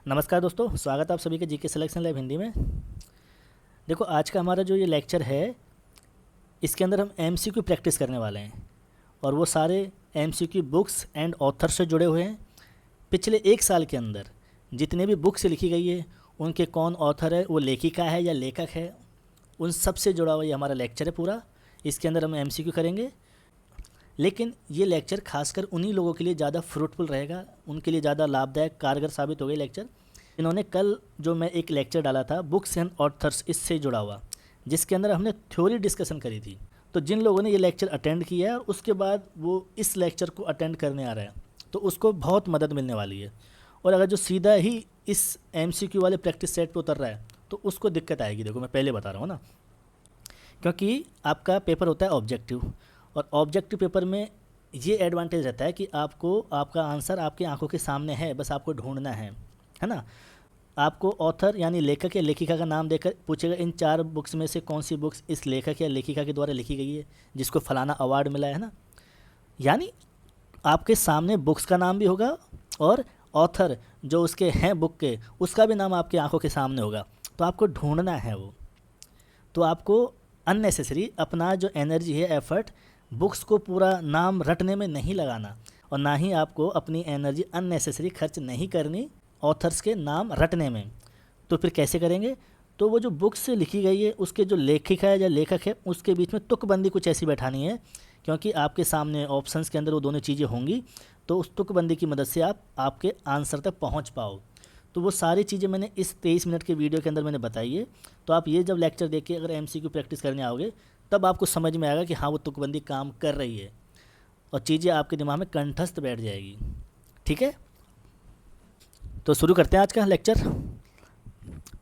नमस्कार दोस्तों, स्वागत है आप सभी के जीके सिलेक्शन लैब हिंदी में। देखो, आज का हमारा जो ये लेक्चर है, इसके अंदर हम एमसीक्यू प्रैक्टिस करने वाले हैं और वो सारे एमसीक्यू बुक्स एंड ऑथर से जुड़े हुए हैं। पिछले एक साल के अंदर जितने भी बुक्स लिखी गई है, उनके कौन ऑथर है, वो लेखिका है या लेखक है, उन सब से जुड़ा हुआ ये हमारा लेक्चर है पूरा। इसके अंदर हम एमसीक्यू करेंगे, लेकिन ये लेक्चर खासकर उन्हीं लोगों के लिए ज़्यादा फ्रूटफुल रहेगा, उनके लिए ज़्यादा लाभदायक कारगर साबित हो गई लेक्चर। इन्होंने कल जो मैं एक लेक्चर डाला था बुक्स एंड ऑथर्स, इससे जुड़ा हुआ, जिसके अंदर हमने थ्योरी डिस्कशन करी थी, तो जिन लोगों ने ये लेक्चर अटेंड किया है और उसके बाद वो इस लेक्चर को अटेंड करने आ रहा है, तो उसको बहुत मदद मिलने वाली है। और अगर जो सीधा ही इस एमसीक्यू वाले प्रैक्टिस सेट पे उतर रहा है तो उसको दिक्कत आएगी। देखो, मैं पहले बता रहा हूँ ना, क्योंकि आपका पेपर होता है ऑब्जेक्टिव, और ऑब्जेक्टिव पेपर में ये एडवांटेज रहता है कि आपको आपका आंसर आपकी आंखों के सामने है, बस आपको ढूंढना है ना। आपको ऑथर यानी लेखक या लेखिका का नाम देकर पूछेगा इन 4 बुक्स में से कौन सी बुक्स इस लेखक या लेखिका के द्वारा लिखी गई है जिसको फलाना अवार्ड मिला है ना। यानी आपके सामने बुक्स का नाम भी होगा और ऑथर जो उसके हैं बुक के, उसका भी नाम आपकी आंखों के सामने होगा, तो आपको ढूंढना है वो। तो आपको अननेसेसरी अपना जो एनर्जी है, एफर्ट, बुक्स को पूरा नाम रटने में नहीं लगाना, और ना ही आपको अपनी एनर्जी अननेसेसरी खर्च नहीं करनी ऑथर्स के नाम रटने में। तो फिर कैसे करेंगे? तो वो जो बुक्स से लिखी गई है उसके जो लेखिका है या लेखक है, उसके बीच में तुकबंदी कुछ ऐसी बैठानी है, क्योंकि आपके सामने ऑप्शंस के अंदर वो दोनों चीज़ें होंगी, तो उस तुकबंदी की मदद से आप आपके आंसर तक पहुंच पाओ। तो वो सारी चीज़ें मैंने इस 23 मिनट के वीडियो के अंदर मैंने बताई है। तो आप ये जब लेक्चर देख के अगर एमसीक्यू प्रैक्टिस करने आओगे, तब आपको समझ में आएगा कि हाँ, वो तुकबंदी काम कर रही है और चीज़ें आपके दिमाग में कंठस्थ बैठ जाएगी। ठीक है, तो शुरू करते हैं आज का लेक्चर।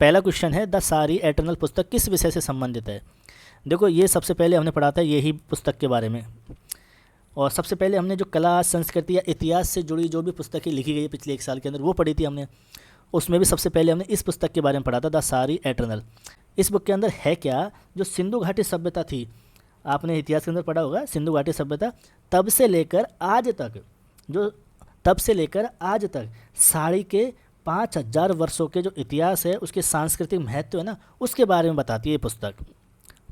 पहला क्वेश्चन है, द सारी एटर्नल पुस्तक किस विषय से संबंधित है? देखो, ये सबसे पहले हमने पढ़ा था यही पुस्तक के बारे में, और सबसे पहले हमने जो कला, संस्कृति या इतिहास से जुड़ी जो भी पुस्तकें लिखी गई है पिछले एक साल के अंदर, वो पढ़ी थी हमने। उसमें भी सबसे पहले हमने इस पुस्तक के बारे में पढ़ा था, द सारी एटर्नल। इस बुक के अंदर है क्या, जो सिंधु घाटी सभ्यता थी, आपने इतिहास के अंदर पढ़ा होगा, सिंधु घाटी सभ्यता तब से लेकर आज तक, जो तब से लेकर आज तक साड़ी के 5000 वर्षों के जो इतिहास है, उसके सांस्कृतिक महत्व है ना, उसके बारे में बताती है ये पुस्तक।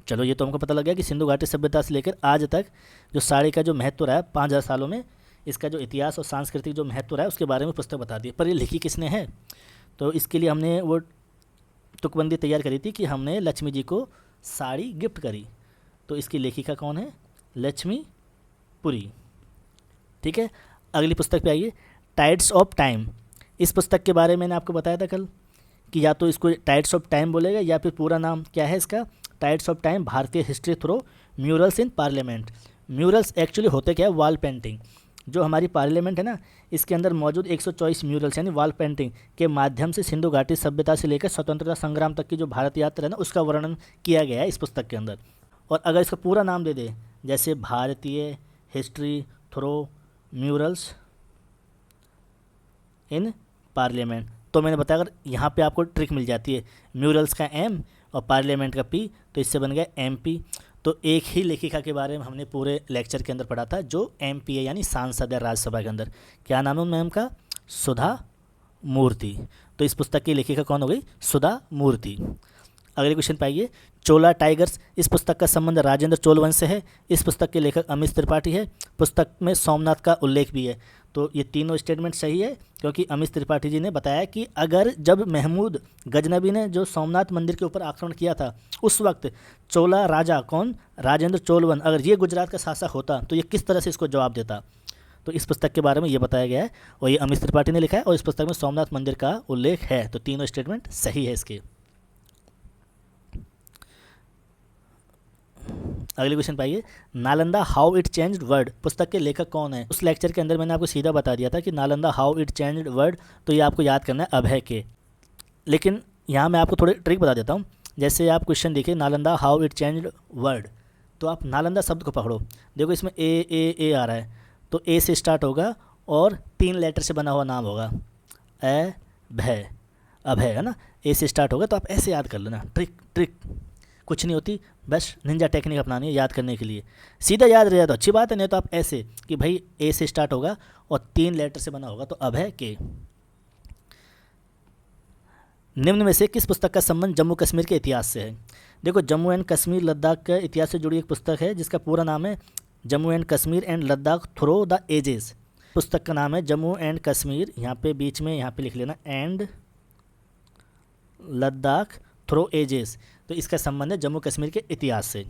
चलो, ये तो हमको पता लग गया कि सिंधु घाटी सभ्यता से लेकर आज तक जो साड़ी का जो महत्व रहा है 5000 सालों में, इसका जो इतिहास और सांस्कृतिक जो महत्व रहा है उसके बारे में पुस्तक बताती है। पर ये लिखी किसने है? तो इसके लिए हमने वो तुकबंदी तैयार करी थी कि हमने लक्ष्मी जी को साड़ी गिफ्ट करी, तो इसकी लेखिका कौन है? लक्ष्मी पुरी। ठीक है, अगली पुस्तक पे आइए, टाइड्स ऑफ टाइम। इस पुस्तक के बारे में मैंने आपको बताया था कल कि या तो इसको टाइड्स ऑफ टाइम बोलेगा या फिर पूरा नाम क्या है इसका, टाइड्स ऑफ टाइम भारतीय history through murals in parliament. Murals actually होते क्या है? Wall painting. जो हमारी पार्लियामेंट है ना, इसके अंदर मौजूद 124 म्यूरल्स यानी वॉल पेंटिंग के माध्यम से सिंधु घाटी सभ्यता से लेकर स्वतंत्रता संग्राम तक की जो भारत यात्रा है ना, उसका वर्णन किया गया है इस पुस्तक के अंदर। और अगर इसका पूरा नाम दे दे, जैसे भारतीय history through murals in parliament, तो मैंने बताया अगर यहाँ पे आपको ट्रिक मिल जाती है, म्यूरल्स का एम और पार्लियामेंट का पी, तो इससे बन गया एमपी। तो एक ही लेखिका के बारे में हमने पूरे लेक्चर के अंदर पढ़ा था, जो एमपी है यानी सांसद है राज्यसभा के अंदर। क्या नाम है उन मैम का? सुधा मूर्ति। तो इस पुस्तक की लेखिका कौन हो गई? सुधा मूर्ति। अगले क्वेश्चन पाइए, चोला टाइगर्स। इस पुस्तक का संबंध राजेंद्र चोल वंश से है। इस पुस्तक के लेखक अमित त्रिपाठी है। पुस्तक में सोमनाथ का उल्लेख भी है। तो ये तीनों स्टेटमेंट सही है, क्योंकि अमित त्रिपाठी जी ने बताया कि अगर जब महमूद गजनबी ने जो सोमनाथ मंदिर के ऊपर आक्रमण किया था, उस वक्त चोला राजा कौन? राजेंद्र चोलवन, अगर ये गुजरात का शासक होता तो ये किस तरह से इसको जवाब देता। तो इस पुस्तक के बारे में ये बताया गया है और ये अमित त्रिपाठी ने लिखा है, और इस पुस्तक में सोमनाथ मंदिर का उल्लेख है। तो तीनों स्टेटमेंट सही है इसके। अगले क्वेश्चन पाइए, Nalanda how it changed world. पुस्तक के लेखक कौन है? उस लेक्चर के अंदर मैंने आपको सीधा बता दिया था कि Nalanda how it changed world, तो ये आपको याद करना है अभय के। लेकिन यहाँ मैं आपको थोड़ी ट्रिक बता देता हूँ। जैसे आप क्वेश्चन देखिए, Nalanda how it changed world, तो आप नालंदा शब्द को पकड़ो। देखो, इसमें ए आ रहा है, तो ए से स्टार्ट होगा और 3 लेटर से बना हुआ नाम होगा, अ भय, अभय, है ना। ए से स्टार्ट होगा, तो आप ऐसे याद कर लेना। ट्रिक कुछ नहीं होती, बस निंजा टेक्निक अपनानी है याद करने के लिए। सीधा याद रह जाए तो अच्छी बात है, नहीं तो आप ऐसे कि भाई ए से स्टार्ट होगा और 3 लेटर से बना होगा, तो अभय के। निम्न में से किस पुस्तक का संबंध जम्मू कश्मीर के इतिहास से है? देखो, जम्मू एंड कश्मीर लद्दाख के इतिहास से जुड़ी एक पुस्तक है जिसका पूरा नाम है Jammu and Kashmir and Ladakh through the ages. पुस्तक का नाम है जम्मू एंड कश्मीर, यहाँ पे बीच में यहाँ पे लिख लेना एंड लद्दाख थ्रू एजेस। तो इसका संबंध है जम्मू कश्मीर के इतिहास से।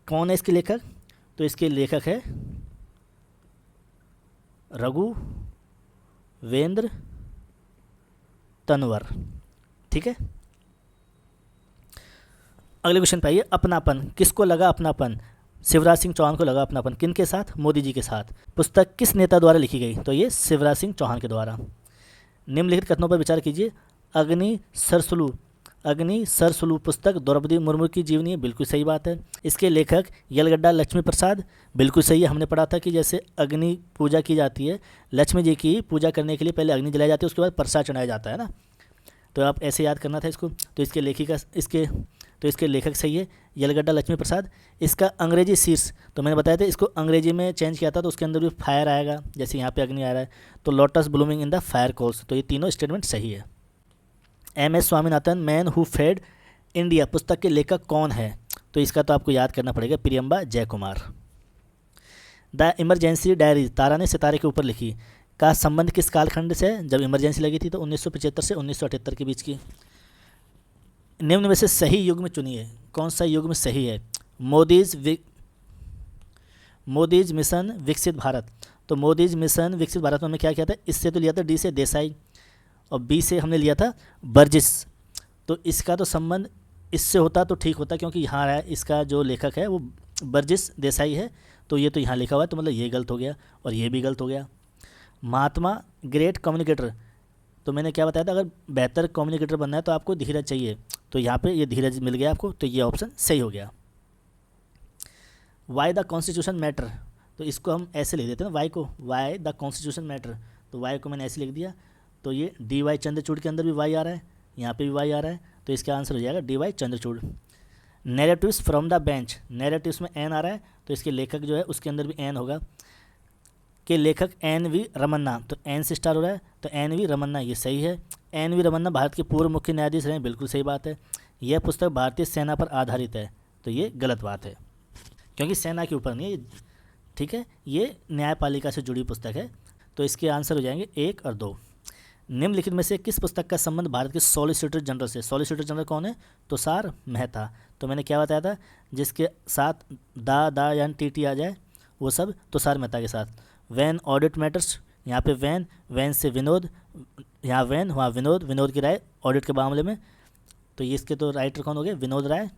कौन है इसके लेखक? तो इसके लेखक है रघुवेंद्र तंवर। ठीक है, अगले क्वेश्चन पे आइए। अपनापन, किसको लगा अपनापन? शिवराज सिंह चौहान को लगा अपनापन। किन के साथ? मोदी जी के साथ। पुस्तक किस नेता द्वारा लिखी गई? तो ये शिवराज सिंह चौहान के द्वारा। निम्नलिखित कथनों पर विचार कीजिए। अग्नि सरसुलू पुस्तक द्रौपदी मुर्मू की जीवनी है, बिल्कुल सही बात है। इसके लेखक यलगड्डा लक्ष्मी प्रसाद, बिल्कुल सही है। हमने पढ़ा था कि जैसे अग्नि पूजा की जाती है, लक्ष्मी जी की पूजा करने के लिए पहले अग्नि जलाई जाती है, उसके बाद प्रसाद चढ़ाया जाता है ना, तो आप ऐसे याद करना था इसको। तो इसके लेखक सही है यलगड्डा लक्ष्मी प्रसाद। इसका अंग्रेजी शीर्ष तो मैंने बताया था, इसको अंग्रेजी में चेंज किया था तो उसके अंदर भी फायर आएगा, जैसे यहाँ पे अग्नि आ रहा है, तो lotus blooming in the fire coals. तो ये तीनों स्टेटमेंट सही है। M S Swaminathan, man who fed India, पुस्तक के लेखक कौन है? तो इसका तो आपको याद करना पड़ेगा, प्रियंबा जयकुमार। द इमरजेंसी डायरी, तारा ने सितारे के ऊपर लिखी, का संबंध किस कालखंड से है? जब इमरजेंसी लगी थी तो 1975 से 1978 के बीच की। निम्न में से सही युग्म चुनिए। कौन सा युग्म सही है? मोदीज मिशन विकसित भारत। तो मोदीज मिशन विकसित भारत में हमने क्या किया था? इससे तो लिया था डी से देसाई, और बी से हमने लिया था बर्जिस। तो इसका तो संबंध इससे होता तो ठीक होता, क्योंकि यहाँ है इसका जो लेखक है वो बर्जिस देसाई है, तो ये तो यहाँ लिखा हुआ है, तो मतलब ये गलत हो गया और ये भी गलत हो गया। महात्मा ग्रेट कम्युनिकेटर, तो मैंने क्या बताया था, अगर बेहतर कम्युनिकेटर बनना है तो आपको धीरज चाहिए, तो यहाँ पे ये धीरज मिल गया आपको, तो ये ऑप्शन सही हो गया। वाई द कॉन्स्टिट्यूशन मैटर, तो इसको हम ऐसे लिख देते हैं ना, वाई को, वाई द कॉन्स्टिट्यूशन मैटर, तो वाई को मैंने ऐसे लिख दिया। तो ये डी वाई चंद्रचूड़ के अंदर भी वाई आ रहा है, यहाँ पे भी वाई आ रहा है, तो इसका आंसर हो जाएगा D Y Chandrachud. Narratives from the bench, narratives में एन आ रहा है, तो इसके लेखक जो है उसके अंदर भी एन होगा। के लेखक एन वी रमन्ना, तो एन से स्टार हो रहा है, तो एन वी रमन्ना, ये सही है। एन वी रमन्ना भारत के पूर्व मुख्य न्यायाधीश रहे, बिल्कुल सही बात है। यह पुस्तक भारतीय सेना पर आधारित है, तो ये गलत बात है, क्योंकि सेना के ऊपर नहीं है, ठीक है, ये न्यायपालिका से जुड़ी पुस्तक है। तो इसके आंसर हो जाएंगे 1 और 2। निम्नलिखित में से किस पुस्तक का संबंध भारत के सॉलिसिटर जनरल से? सॉलिसिटर जनरल कौन है? तुषार मेहता। तो मैंने क्या बताया था, जिसके साथ दा यानी टी आ जाए वो सब तुषार मेहता के साथ। वैन ऑडिट मैटर्स, यहाँ पे वैन से विनोद, यहाँ वैन, वहाँ विनोद की राय ऑडिट के मामले में, तो ये इसके तो राइटर कौन हो गए? विनोद राय।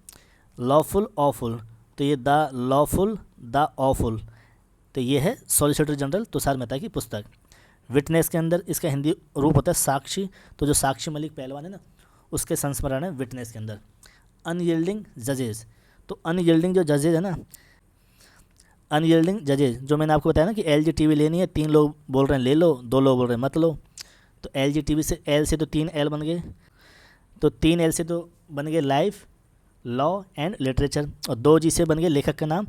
लॉफुल ऑफुल, तो ये द लॉफुल द ऑफुल, तो ये है सॉलिसिटर जनरल तुषार मेहता की पुस्तक। विटनेस के अंदर इसका हिंदी रूप होता है साक्षी, तो जो साक्षी मलिक पहलवान है ना, उसके संस्मरण है विटनेस के अंदर। अनयील्डिंग जजेस, तो अनयील्डिंग जो जजेज है ना, अनयील्डिंग जजेज, जो मैंने आपको बताया ना कि LGTV लेनी है, 3 लोग बोल रहे हैं ले लो, 2 लोग बोल रहे हैं मत लो, तो LGTV से L से तो 3 L बन गए, तो 3 L से तो बन गए लाइफ, लॉ एंड लिटरेचर, और 2 G से बन गए लेखक का नाम,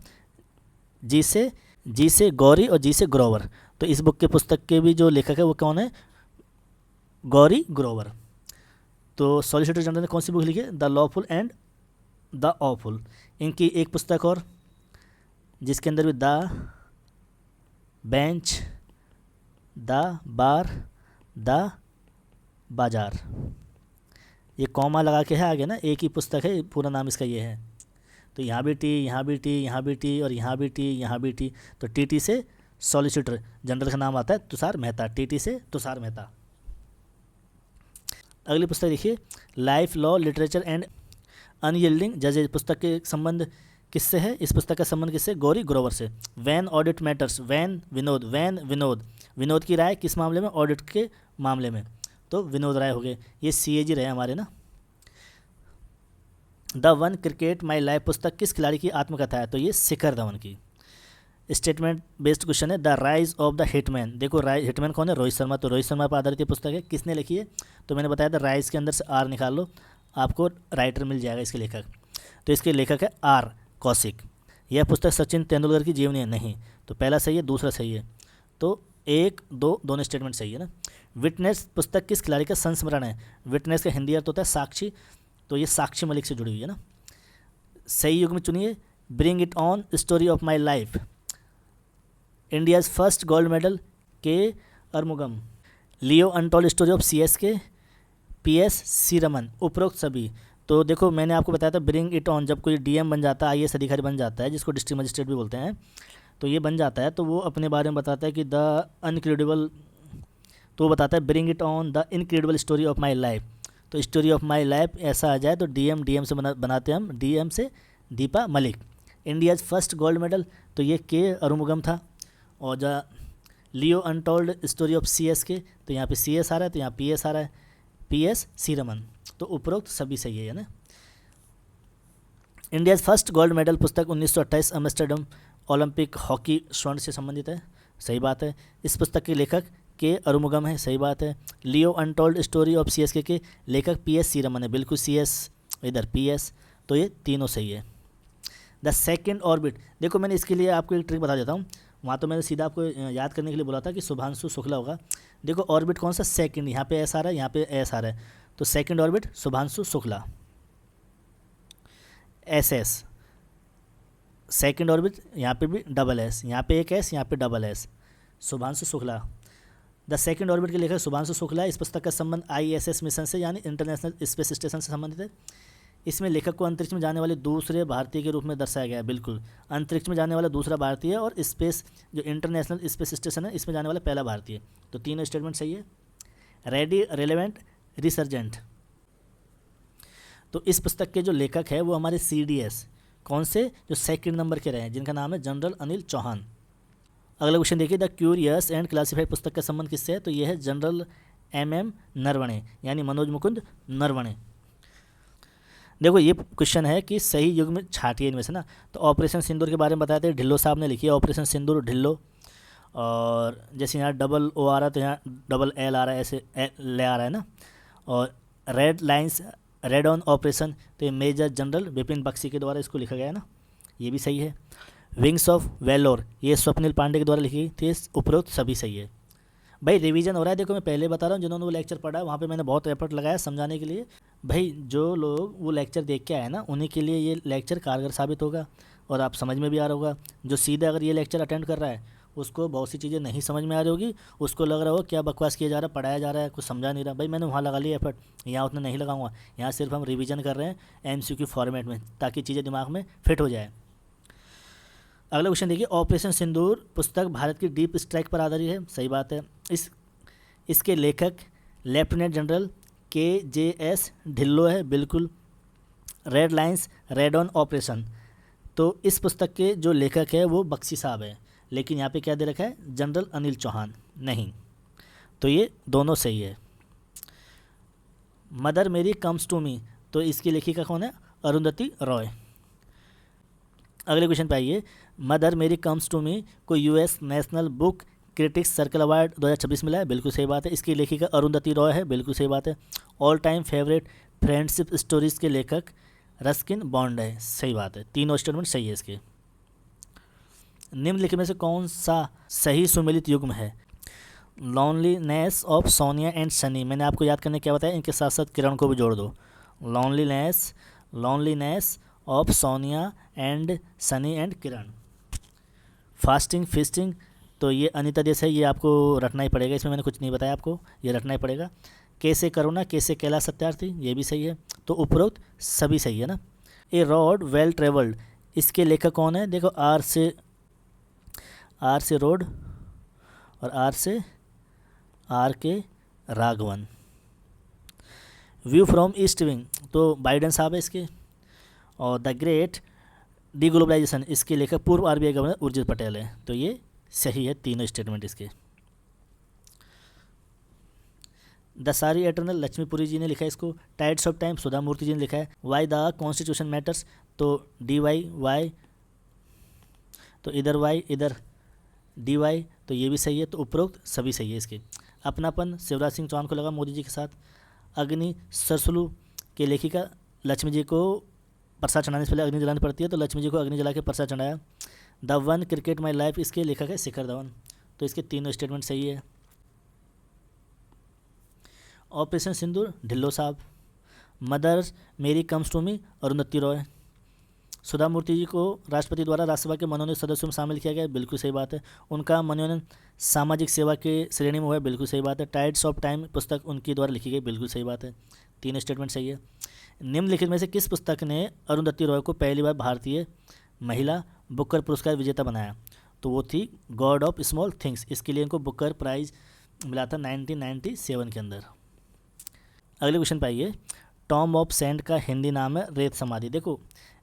जी से गौरी और जी से ग्रोवर। तो इस बुक के पुस्तक के भी जो लेखक है वो कौन है? गौरी ग्रोवर। तो सॉलिसिटर जनरल ने कौन सी बुक लिखी है? The lawful and the awful. इनकी एक पुस्तक और जिसके अंदर भी the bench, the bar, the बाजार, ये कॉमा लगा के है आगे ना, एक ही पुस्तक है, पूरा नाम इसका ये है। तो यहाँ भी टी, यहाँ भी टी, यहाँ भी टी, और यहाँ भी टी, यहाँ भी टी, तो टी से सॉलिसिटर जनरल का नाम आता है तुषार मेहता, टी से तुषार मेहता। अगली पुस्तक देखिए, life, law, literature and unyielding जजेज, पुस्तक के संबंध किससे है? इस पुस्तक का संबंध किससे? गौरी ग्रोवर से। When audit matters, when Vinod की राय किस मामले में? ऑडिट के मामले में, तो विनोद राय हो गए, ये CAG रहे हमारे ना। The one cricket my life पुस्तक किस खिलाड़ी की आत्मकथा है? तो ये शिखर धवन की। स्टेटमेंट बेस्ड क्वेश्चन है, the rise of the hitman. देखो हिटमैन कौन है? रोहित शर्मा, तो रोहित शर्मा पर आधारित ये पुस्तक है। किसने लिखी है? तो मैंने बताया था राइज के अंदर से R निकाल लो, आपको राइटर मिल जाएगा इसके लेखक। तो इसके लेखक है R कौशिक। यह पुस्तक सचिन तेंदुलकर की जीवनी है? नहीं, तो पहला सही है, दूसरा सही है, तो एक दो दोनों स्टेटमेंट सही है ना। विटनेस पुस्तक किस खिलाड़ी का संस्मरण है? विटनेस का हिंदी अर्थ होता है साक्षी, तो ये साक्षी मलिक से जुड़ी हुई है ना। सही युग में चुनिए। Bring it on, story of my life. India's first gold medal, K Arumugam. Leo untold story of C S K, P S C Raman. उपरोक्त सभी। तो देखो मैंने आपको बताया था ब्रिंग इट ऑन, जब कोई डीएम बन जाता है, आईएएस अधिकारी बन जाता है, जिसको डिस्ट्रिक्ट मजिस्ट्रेट भी बोलते हैं, तो ये बन जाता है, तो वो अपने बारे में बताता है कि द अनक्रेडिबल, तो वो बताता है bring it on the incredible story of my life. तो स्टोरी ऑफ माई लाइफ ऐसा आ जाए तो डीएम से बनाते हैं हम, डीएम से Deepa Malik. India's first gold medal, तो ये के अरुमुगम था। और the Leo untold story of C S K, तो यहाँ पे सी एस आ रहा है, तो यहाँ पी एस आ रहा है, पी एस सी रमन। तो उपरोक्त सभी सही है ना। इंडियाज फर्स्ट गोल्ड मेडल पुस्तक 1928 एम्स्टर्डम ओलंपिक हॉकी स्वर्ण से संबंधित है, सही बात है। इस पुस्तक के लेखक के अरुमुगम है, सही बात है। Leo untold story of C S K लेखक पी एस सी रमन है, बिल्कुल सी एस इधर पी एस, तो ये तीनों सही है। द सेकेंड ऑर्बिट, देखो मैंने इसके लिए आपको एक ट्रिक बता देता हूँ। वहाँ तो मैंने सीधा आपको याद करने के लिए बोला था कि शुभांशु शुक्ला होगा। देखो ऑर्बिट कौन सा, सेकंड, यहाँ पे एस आ रहा है, यहाँ पे एस आ रहा है, तो second orbit Shubhanshu Shukla, S S. Second orbit यहाँ पे भी डबल एस, यहाँ पे एक एस, यहाँ पे double S, Shubhanshu Shukla. The second orbit के लेखक शुभांशु शुक्ला। इस पुस्तक का संबंध आईएसएस मिशन से यानी इंटरनेशनल स्पेस स्टेशन से संबंधित है। इसमें लेखक को अंतरिक्ष में जाने वाले दूसरे भारतीय के रूप में दर्शाया गया है, बिल्कुल अंतरिक्ष में जाने वाला दूसरा भारतीय, और स्पेस जो इंटरनेशनल स्पेस स्टेशन है इसमें जाने वाला पहला भारतीय। तो तीनों स्टेटमेंट सही है। Ready, relevant, resurgent. तो इस पुस्तक के जो लेखक है वो हमारे सीडीएस, कौन से, जो सेकंड नंबर के रहे हैं, जिनका नाम है जनरल अनिल चौहान। अगला क्वेश्चन देखिए, द क्यूरियस एंड क्लासिफाइड पुस्तक का संबंध किससे है? तो यह है जनरल एम नरवणे यानी मनोज मुकुंद नरवणे। देखो ये क्वेश्चन है कि सही युग में छाटिए इनमें से ना। तो ऑपरेशन सिंदूर के बारे में बताया था, ढिल्लो साहब ने लिखी है ऑपरेशन सिंदूर, ढिल्लो। और जैसे यहाँ डबल ओ आ रहा है तो यहाँ डबल एल आ रहा है, ऐसे ले आ रहा है ना। और red lines, red on operation, तो ये मेजर जनरल विपिन बख्शी के द्वारा इसको लिखा गया है ना, ये भी सही है। विंग्स ऑफ वेलोर, ये स्वप्निल पांडे के द्वारा लिखी गई थी, उपरोक्त सभी सही है। भाई रिवीजन हो रहा है, देखो मैं पहले बता रहा हूँ, जिन्होंने वो लेक्चर पढ़ा है वहाँ पे मैंने बहुत एफर्ट लगाया समझाने के लिए। भाई जो लोग वो लेक्चर देख के आए ना, उन्हीं के लिए ये लेक्चर कारगर साबित होगा और आप समझ में भी आ रहा होगा। जो सीधे अगर ये लेक्चर अटेंड कर रहा है उसको बहुत सी चीज़ें नहीं समझ में आ रही होगी, उसको लग रहा होगा क्या बकवास किया जा रहा है, पढ़ाया जा रहा है, कुछ समझा नहीं रहा। भाई मैंने वहाँ लगा लिया एफर्ट, यहाँ उतना नहीं लगाऊंगा। यहाँ सिर्फ हम रिवीजन कर रहे हैं एमसीक्यू फॉर्मेट में, ताकि चीज़ें दिमाग में फिट हो जाए। अगला क्वेश्चन देखिए, ऑपरेशन सिंदूर पुस्तक भारत की डीप स्ट्राइक पर आधारित है, सही बात है। इसके लेखक लेफ्टिनेंट जनरल KJS ढिल्लो है, बिल्कुल। Red lines, red on operation, तो इस पुस्तक के जो लेखक है वो बख्शी साहब है, लेकिन यहाँ पे क्या दे रखा है, जनरल अनिल चौहान, नहीं। तो ये दोनों सही है। मदर मेरी कम्स टू मी, तो इसकी लेखिका कौन है, अरुंधति रॉय। अगले क्वेश्चन पे आइए, मदर मेरी कम्स टू मी को US national book critics circle award 2026 मिला है, बिल्कुल सही बात है। इसकी लेखिका अरुंधति रॉय है, बिल्कुल सही बात है। All time favourite friendship stories के लेखक रस्किन बॉन्ड है, सही बात है। तीनों स्टेटमेंट सही है इसके। निम्नलिखित में से कौन सा सही सुमेलित युग्म है? Loneliness of Sonia and Sunny, मैंने आपको याद करने क्या बताया, इनके साथ साथ किरण को भी जोड़ दो। Loneliness of Sonia and Sunny and Kiran. Fasting fisting, तो ये अनिता देसाई, ये आपको रटना ही पड़ेगा, इसमें मैंने कुछ नहीं बताया आपको, ये रटना ही पड़ेगा। कैसे करुणा, कैसे कैलाश सत्यार्थी, ये भी सही है। तो उपरोक्त सभी सही है ना। ए रोड वेल ट्रेवल्ड, इसके लेखक कौन है? देखो आर से रोड और आर के Raghavan. View from east wing, तो बाइडेन साहब है इसके। और द ग्रेट डीग्लोबलाइजेशन, इसके लेखक पूर्व आरबीआई गवर्नर उर्जित पटेल है, तो ये सही है तीनों स्टेटमेंट इसके। द सारी एटर्नल, लक्ष्मीपुरी जी ने लिखा है इसको। टाइड्स ऑफ टाइम, सुधा मूर्ति जी ने लिखा है। वाई द कॉन्स्टिट्यूशन मैटर्स, तो DY, तो इधर Y इधर DY, तो ये भी सही है। तो उपरोक्त सभी सही है इसके। अपनापन, शिवराज सिंह चौहान को लगा मोदी जी के साथ। अग्नि सरसुलू के लेखिका लक्ष्मी जी को प्रसाद चढ़ाने से पहले अग्नि जलानी पड़ती है, तो लक्ष्मी जी को अग्नि जला के प्रसाद चढ़ाया। The one cricket my life, इसके लेखक है शिखर धवन। तो इसके तीनों स्टेटमेंट सही है। ऑपरेशन सिंदूर ढिल्लो साहब। Mothers Mary comes to me Arundhati Roy. Sudha Murty ji को राष्ट्रपति द्वारा राज्यसभा के मनोनीत सदस्यों में शामिल किया गया, बिल्कुल सही बात है। उनका मनोनयन सामाजिक सेवा के श्रेणी में हुआ है, बिल्कुल सही बात है। टाइड्स ऑफ टाइम पुस्तक उनकी द्वारा लिखी गई, बिल्कुल सही बात है। तीनों स्टेटमेंट सही है। निम्नलिखित में से किस पुस्तक ने अरुंधति रॉय को पहली बार भारतीय महिला बुकर पुरस्कार विजेता बनाया? तो वो थी गॉड ऑफ स्मॉल थिंग्स। इसके लिए इनको बुकर प्राइज मिला था 1997 के अंदर। अगले क्वेश्चन पे आइए। टॉम ऑफ सेंट का हिंदी नाम है रेत समाधि। देखो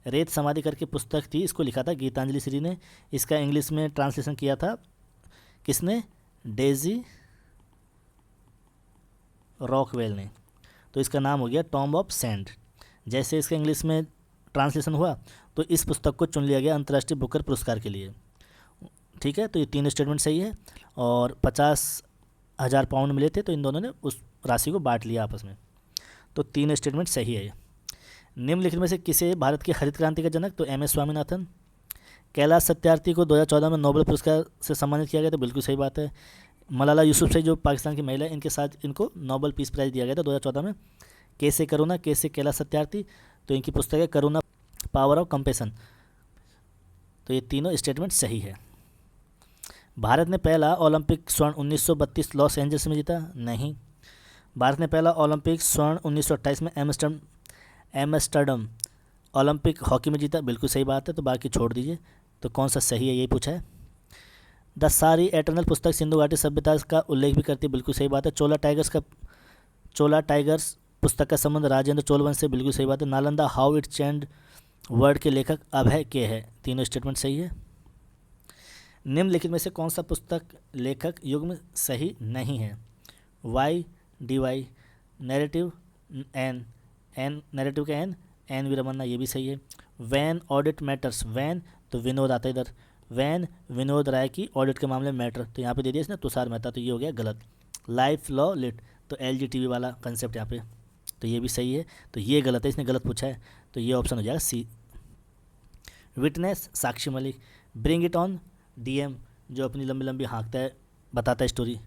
रेत समाधि करके पुस्तक थी, इसको लिखा था गीतांजलि श्री ने। इसका इंग्लिश में ट्रांसलेशन किया था किसने? डेजी रॉकवेल ने। तो इसका नाम हो गया टॉम ऑफ सेंट। जैसे इसका इंग्लिश में ट्रांसलेशन हुआ तो इस पुस्तक को चुन लिया गया अंतर्राष्ट्रीय बुकर पुरस्कार के लिए। ठीक है, तो ये तीनों स्टेटमेंट सही है। और 50,000 पाउंड मिले थे, तो इन दोनों ने उस राशि को बांट लिया आपस में। तो तीन स्टेटमेंट सही है। निम्नलिखित में से किसे भारत की हरित क्रांति का जनक? तो एम.एस. स्वामीनाथन। कैलाश सत्यार्थी को 2014 में नोबेल पुरस्कार से सम्मानित किया गया था, बिल्कुल सही बात है। मलाला यूसुफजई जो पाकिस्तान की महिला है, इनके साथ इनको नोबेल पीस प्राइज़ दिया गया था 2014 में। कैसे करुणा, कैसे कैलाश सत्यार्थी, तो इनकी पुस्तक है करुणा पावर ऑफ कंपेशन। तो ये तीनों स्टेटमेंट सही है। भारत ने पहला ओलंपिक स्वर्ण 1932 लॉस एंजल्स में जीता? नहीं। भारत ने पहला ओलंपिक स्वर्ण 1928 में एम्स्टर्डम ओलंपिक हॉकी में जीता? बिल्कुल सही बात है। तो बाकी छोड़ दीजिए। तो कौन सा सही है यही पूछा है। द सारी एटर्नल पुस्तक सिंधु घाटी सभ्यता का उल्लेख भी करती है, बिल्कुल सही बात है। चोला टाइगर्स पुस्तक का संबंध राजेंद्र चोल वंश से, बिल्कुल सही बात है। Nalanda how it changed word के लेखक अभय के है। तीनों स्टेटमेंट सही है। निम्नलिखित में से कौन सा पुस्तक लेखक युग्म सही नहीं है? Y D Y, narrative N narrative का एन वी रमन्ना, ये भी सही है। वैन ऑडिट मैटर्स, वैन तो विनोद आता है इधर, वैन विनोद राय की ऑडिट के मामले में मैटर, तो यहाँ पे दे दिया इसने तुषार मेहता, तो ये हो गया गलत। लाइफ लॉ लिट, तो LGTV वाला कंसेप्ट यहाँ पे, तो ये भी सही है। तो ये गलत है, इसने गलत पूछा है, तो ये ऑप्शन हो जाएगा C. Witness Sakshi Malik. Bring it on DM, जो अपनी लंबी लंबी हाँकता है, बताता है स्टोरी,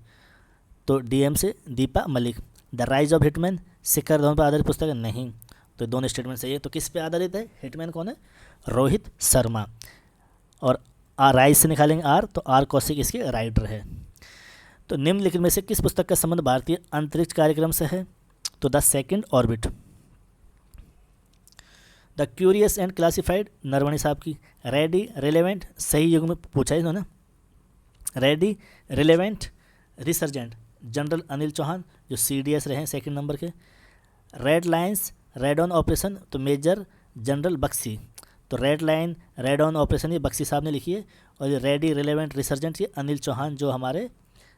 तो DM से Deepa Malik. The rise of hitman Shikhar Dhawan पर आधारित पुस्तक है? नहीं। तो दोनों स्टेटमेंट सही है। तो किस पे आधारित है? हिटमैन कौन है? रोहित शर्मा। और राइज से निकालेंगे R, तो R कौशिक इसके राइटर है। तो निम्नलिखित में से किस पुस्तक का संबंध भारतीय अंतरिक्ष कार्यक्रम से है? तो the second orbit. The curious and classified, Naravane साहब की। रेडी रिलेवेंट, सही युग में पूछा है इन्होंने। Ready relevant resurgent, general Anil Chauhan जो CDS रहे हैं सेकंड नंबर के। Red lines red on operation, तो मेजर जनरल बख्शी। तो red line red on operation ये बख्शी साहब ने लिखी है, और ये रेडी रिलेवेंट रिसर्जेंट ये अनिल चौहान जो हमारे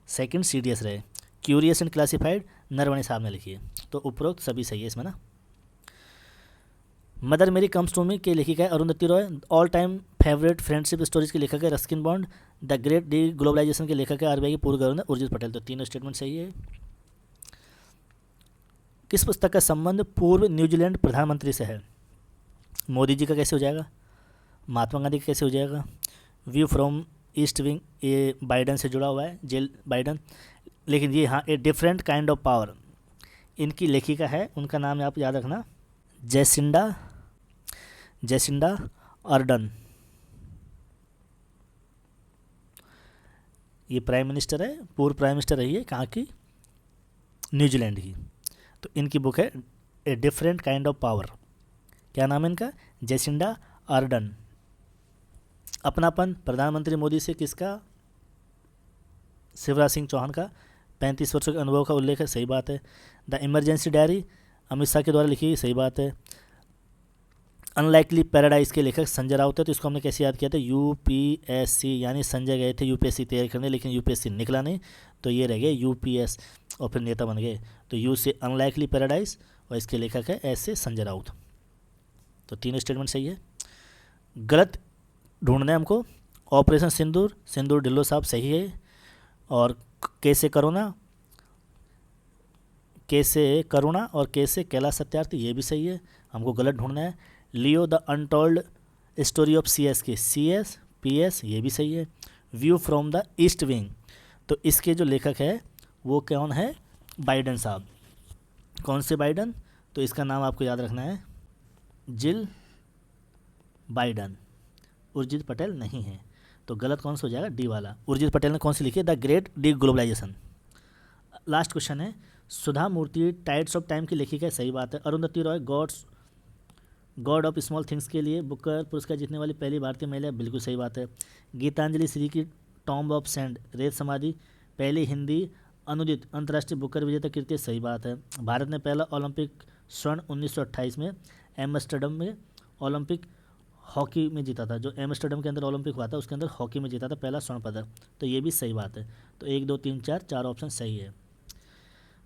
सेकंड CDS रहे। क्यूरियस एंड क्लासिफाइड नरवणे साहब ने लिखी है। तो उपरोक्त सभी सही है इसमें ना। मदर मेरी कम्स टू मी के लेखिका है Arundhati Roy. All time favourite friendship stories के लेखक है Ruskin Bond. The great deglobalisation के लेखक है RBI के पूर्व गवर्नर उर्जित पटेल। तो तीनों स्टेटमेंट सही है। किस पुस्तक का संबंध पूर्व न्यूजीलैंड प्रधानमंत्री से है? मोदी जी का कैसे हो जाएगा? महात्मा गांधी का कैसे हो जाएगा? व्यू फ्रॉम ईस्ट विंग, ये बाइडन से जुड़ा हुआ है, जेल बाइडन। लेकिन ये हाँ, a different kind of power, इनकी लेखिका है, उनका नाम आप याद रखना, जेसिंडा अर्डन। ये प्राइम मिनिस्टर है, पूर्व प्राइम मिनिस्टर रही है कहाँ की? न्यूजीलैंड की। तो इनकी बुक है a different kind of power. क्या नाम है इनका? Jacinda Ardern. अपनापन प्रधानमंत्री मोदी से किसका? शिवराज सिंह चौहान का। 35 वर्षों के अनुभव का उल्लेख है, सही बात है। The emergency diary Amit Shah के द्वारा लिखी, सही बात है। अनलाइकली पैराडाइज के लेखक संजय राउत है, तो इसको हमने कैसे याद किया था? UPSC, यानी संजय गए थे UPSC तैयारी करने, लेकिन UPSC निकला नहीं, तो ये रह गए UPS और फिर नेता बन गए। तो U से अनलाइकली पैराडाइज, और इसके लेखक है S से संजय राउत। तो तीनों स्टेटमेंट सही है। गलत ढूंढना है हमको। ऑपरेशन सिंदूर ढिल्लो साहब सही है। और कैसे करुणा और कैसे कैलाश सत्यार्थी ये भी सही है, हमको गलत ढूंढना है। Leo the untold story of CS के PS ये भी सही है। View from the east wing, तो इसके जो लेखक है वो कौन है, बाइडन साहब। कौन से बाइडन, तो इसका नाम आपको याद रखना है जिल बाइडन, उर्जित पटेल नहीं है। तो गलत कौन सा हो जाएगा, डी वाला। उर्जित पटेल ने कौन सी लिखी है, the great deglobalisation. Last question है, Sudha Murthy tides of time की लेखिका है, सही बात है। Arundhati Roy god of small things के लिए बुकर पुरस्कार जीतने वाली पहली भारतीय महिला, बिल्कुल सही बात है। गीतांजलि श्री की टॉम्ब ऑफ सैंड रेत समाधि पहली हिंदी अनुदित अंतर्राष्ट्रीय बुकर विजेता कृति, सही बात है। भारत ने पहला ओलंपिक स्वर्ण 1928 में एम्स्टर्डम में ओलंपिक हॉकी में जीता था। जो एम्स्टर्डम के अंदर ओलंपिक हुआ था उसके अंदर हॉकी में जीता था पहला स्वर्ण पदक, तो ये भी सही बात है। तो 1 2 3 4 ऑप्शन सही है।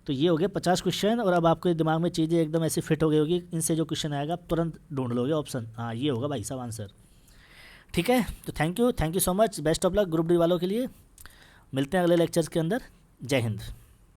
तो ये हो गए 50 क्वेश्चन, और अब आपके दिमाग में चीज़ें एकदम ऐसी फिट हो गई होगी, इनसे जो क्वेश्चन आएगा आप तुरंत ढूंढ लोगे ऑप्शन, हाँ ये होगा भाई साहब आंसर। ठीक है, तो thank you so much, best of luck group D वालों के लिए। मिलते हैं अगले लेक्चर्स के अंदर। जय हिंद।